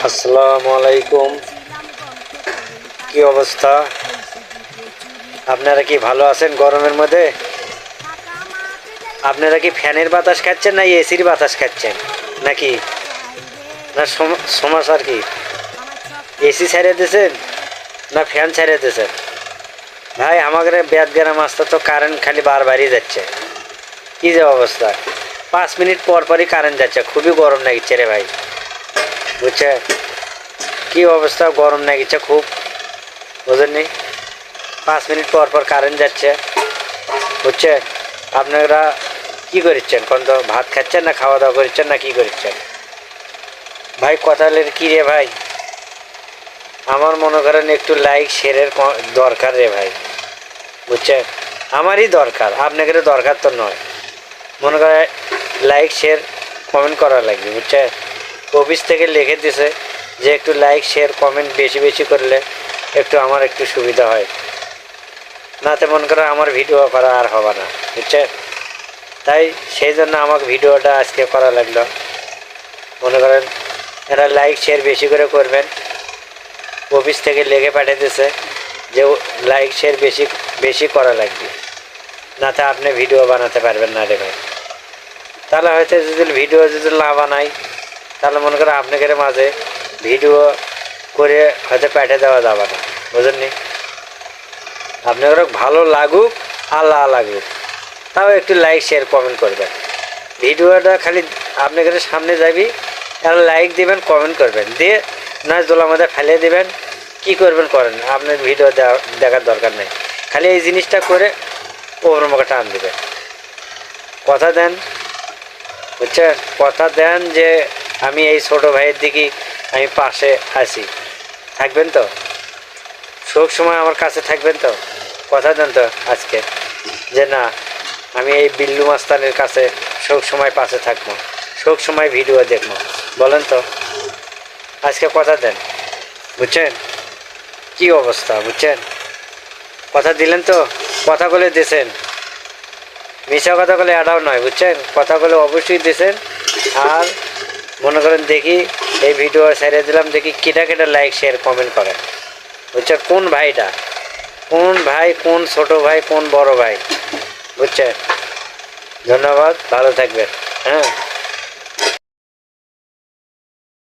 আসসালামু আলাইকুম। কি অবস্থা? আপনারা কি ভালো আছেন? গরমের মধ্যে আপনারা কি ফ্যানের বাতাস খাচ্ছেন না এসির বাতাস খাচ্ছেন নাকি? না সমস্যা কি? এসি ছেড়ে দিয়েছেন না ফ্যান ছেড়ে দিয়েছেন? ভাই আমাদের বেদগ্রাম আসতে তো কারেন্ট খালি বারবারই যাচ্ছে। কি যে অবস্থা, 5 মিনিট পর পরই কারেন্ট যাচ্ছে। খুবই গরম লাগছে রে ভাই, বুঝছে? কি অবস্থা, গরম লাগছে খুব, বুঝেননি? 5 মিনিট পর পর কারেন্ট যাচ্ছে, বুঝছে? আপনারা কি করছেন? কোন তো ভাত খাচ্ছেন না খাওয়া দাওয়া করছেন না কি করছেন? ভাই কথালের কি রে ভাই, আমার মনে করেন একটু লাইক শেয়ারের দরকার রে ভাই, বুঝছেন? আমারই দরকার, আপনাদের দরকার তো নয়। মনে করে লাইক শেয়ার কমেন্ট করা লাগবে, বুঝছেন? অফিস থেকে লিখে দিছে যে একটু লাইক শেয়ার কমেন্ট বেশি বেশি করলে একটু আমার একটু সুবিধা হয়, নাতে মনে করে আমার ভিডিও করা আর হবে না, বুঝছেন? তাই সেই জন্য আমাকে ভিডিওটা আজকে করা লাগলো। মনে করেন এরা লাইক শেয়ার বেশি করে করবেন। অফিস থেকে লিখে পাঠিয়ে দিছে যে লাইক শেয়ার বেশি বেশি করা লাগবে, নাতে আপনি ভিডিও বানাতে পারবেন না রে ভাই। তাহলে হয়তো যদি ভিডিও যদি না বানাই, তাহলে মনে করেন আপনাদের মাঝে ভিডিও করে হয়তো পাঠিয়ে দেওয়া যাবে না, বুঝলেননি? আপনাদের ভালো লাগুক আর না লাগুক, তাও একটু লাইক শেয়ার কমেন্ট করবেন। ভিডিওটা খালি আপনাদের সামনে যাবি, আর লাইক দিবেন কমেন্ট করবেন, দিয়ে নয় দোলার মধ্যে ফেলে দেবেন। কি করবেন করেন, আপনার ভিডিও দেখার দরকার নেই। খালি এই জিনিসটা করে ওর মুখে টান দেবেন। কথা দেন, বুঝছেন? কথা দেন যে আমি এই ছোট ভাইয়ের দিকে আমি পাশে আছি, থাকবেন তো? সব সময় আমার কাছে থাকবেন তো? কথা দেন তো আজকে যে না, আমি এই বিল্লু মাস্তানের কাছে সব সময় পাশে থাকবো, সব সময় ভিডিও দেখবো, বলেন তো? আজকে কথা দেন, বুঝছেন? কি অবস্থা, বুঝছেন? কথা দিলেন তো? কথা বলে দিয়েছেন, মিশা কথা বলে এটাও নয়, বুঝছেন? কথা বলে অবশ্যই দিয়েছেন। আর মনে করেন দেখি এই ভিডিও ছেড়ে দিলাম, দেখি কেটা কেটা লাইক শেয়ার কমেন্ট করেন, বুঝছেন? কোন ভাইটা, কোন ভাই, কোন ছোট ভাই, কোন বড় ভাই, বুঝছেন? ধন্যবাদ, ভালো থাকবেন। হ্যাঁ।